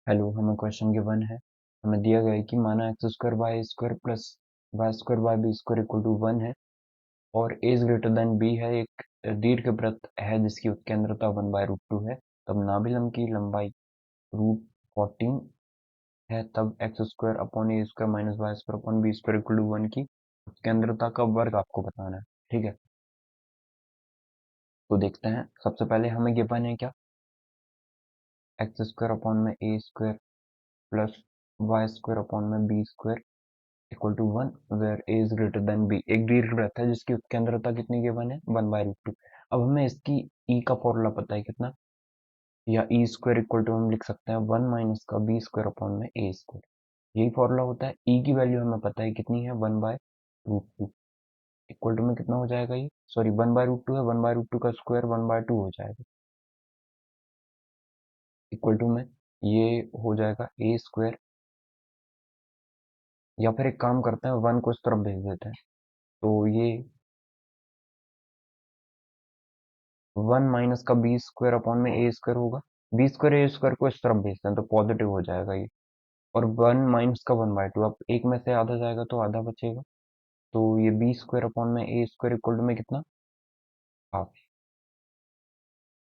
Hello, हमें question given है। हमें दिया गया है कि माना x square y square plus y square y b square equal to 1 है और a is greater than b है। एक दीर्घवृत्त है जिसकी उत्केंद्रता 1/√2 है। तब नाभिलंब की लंबाई √14 है। तब x square upon a square minus y square upon b square equal to 1 की उत्केंद्रता का वर्ग आपको बताना है। ठीक है, तो देखते हैं। सबसे पहले हमें गिवन है क्या, एक्स स्क्वायर अपॉन में a square plus y square upon में b square equal to 1 where a is greater than b. एक दीर्घवृत्त है जिसकी उत्केंद्रता कितनी गिवन है, 1/√2। अब हमें इसकी ई का फॉर्मूला पता है कितना, या ई स्क्वायर इक्वल टू हम लिख सकते हैं 1 माइनस का बी स्क्वायर अपॉन में ए स्क्वायर। यही फॉर्मूला होता है। ई की वैल्यू हमें पता है कितनी है, 1/√2 इक्वल टू में कितना हो जाएगा, ये सॉरी 1/√2 है, 1/√2 का स्क्वायर 1/2 हो जाएगा इक्वल टू में ये हो जाएगा ए स्क्वायर। या फिर एक काम करते हैं, 1 को इस तरफ भेज देते हैं, तो ये 1 माइनस का बी स्क्वायर अपॉन में ए स्क्वायर होगा। बी स्क्वायर ए स्क्वायर को इस तरफ भेजते हैं तो पॉजिटिव हो जाएगा ये। और 1 माइनस का 1/2, अब एक में से आधा जाएगा तो आधा बचेगा। तो ये बी स्क्वायर अपॉन में ए स्क्वायर इक्वल टू में कितना, हाफ।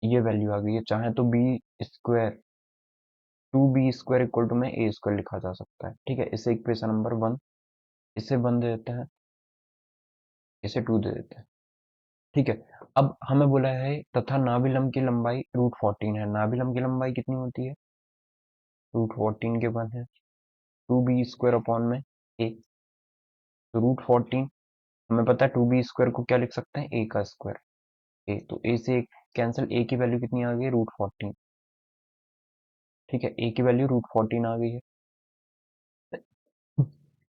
ये वैल्यू आ गई है। चाहे तो b square 2b square equal to में ए स्क्वायर लिखा जा सकता है। ठीक है, इसे इक्वेशन नंबर 1, इसे 1 दे देते हैं, इसे 2 दे देते हैं। ठीक है, अब हमें बोला है तथा नाभिलंब की लंबाई √14 है। नाभिलंब की लंबाई कितनी होती है, √14 के 1 है, 2b स्क्वायर अपॉन में ए। तो √14 हमें पता है, 2b स्क्वायर को क्या लिख सकते हैं, ए का स्क्वायर। ए तो ए से कैंसिल, ए की वैल्यू कितनी आ गई, √14। ठीक है, ए की वैल्यू √14 आ गई है।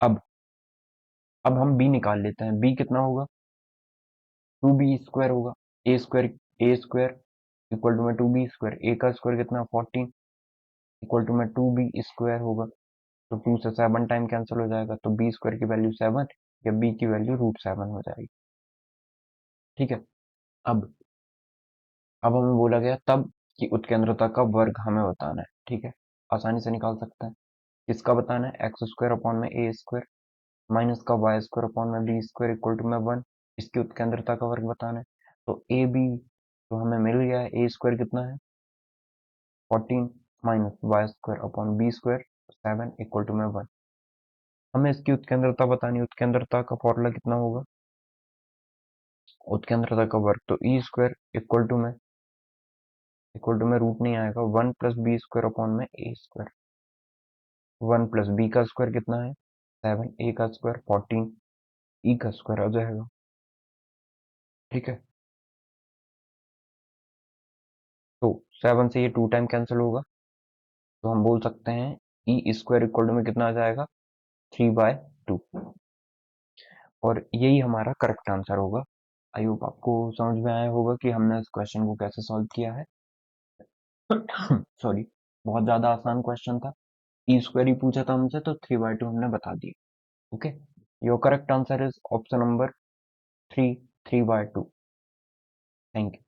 अब अब हम बी निकाल लेते हैं। बी कितना होगा, 2b स्क्वायर होगा। ए स्क्वायर इक्वल टू में 2b स्क्वायर, ए का स्क्वायर कितना 14 इक्वल टू में 2b स्क्वायर होगा। तो 2 से 7 टाइम कैंसिल हो जाएगा, तो बी स्क्वायर की वैल्यू 7 या बी की वैल्यू √7 हो जाएगी। ठीक है, अब अब हमें बोला गया तब कि उत्केंद्रता का वर्ग हमें बताना है। ठीक है, आसानी से निकाल सकते हैं। किसका बताना है, एक्स स्क्वायर अपॉन में ए स्क्वायर माइनस का वाई स्क्वायर अपॉन में बी स्क्वायर इक्वल टू में 1। इसकी उत्केंद्रता का वर्ग बताना है। तो ए बी तो हमें मिल गया है, ए स्क्वायर कितना है 14 minus y square upon b square 7 equal to में 1। हमें इसकी उत्केंद्रता बतानी है। उत्केंद्रता का फॉर्मूला कितना होगा, उत्केंद्रता का वर्ग, तो ई स्क्वायर इक्वल टू में रूट नहीं आएगा, 1 प्लस बी स्क्वायर अपॉन में ए स्क्वायर। 1 प्लस बी का स्क्वायर कितना है 7, ए का स्क्वायर 14, ई का स्क्वायर आ जाएगा। ठीक है, तो 7 से ये 2 टाइम कैंसिल होगा, तो हम बोल सकते हैं ई स्क्वायर इक्वल टू में कितना आ जाएगा, 3/2। और यही हमारा करेक्ट आंसर होगा। आई होप आपको समझ में आया होगा कि हमने इस क्वेश्चन को कैसे सॉल्व किया है। सॉरी, बहुत ज्यादा आसान क्वेश्चन था। ई स्क्वायर ही पूछा था हमसे तो 3/2 हमने बता दिया। Okay, your correct answer is option number 3, 3/2। Thank you.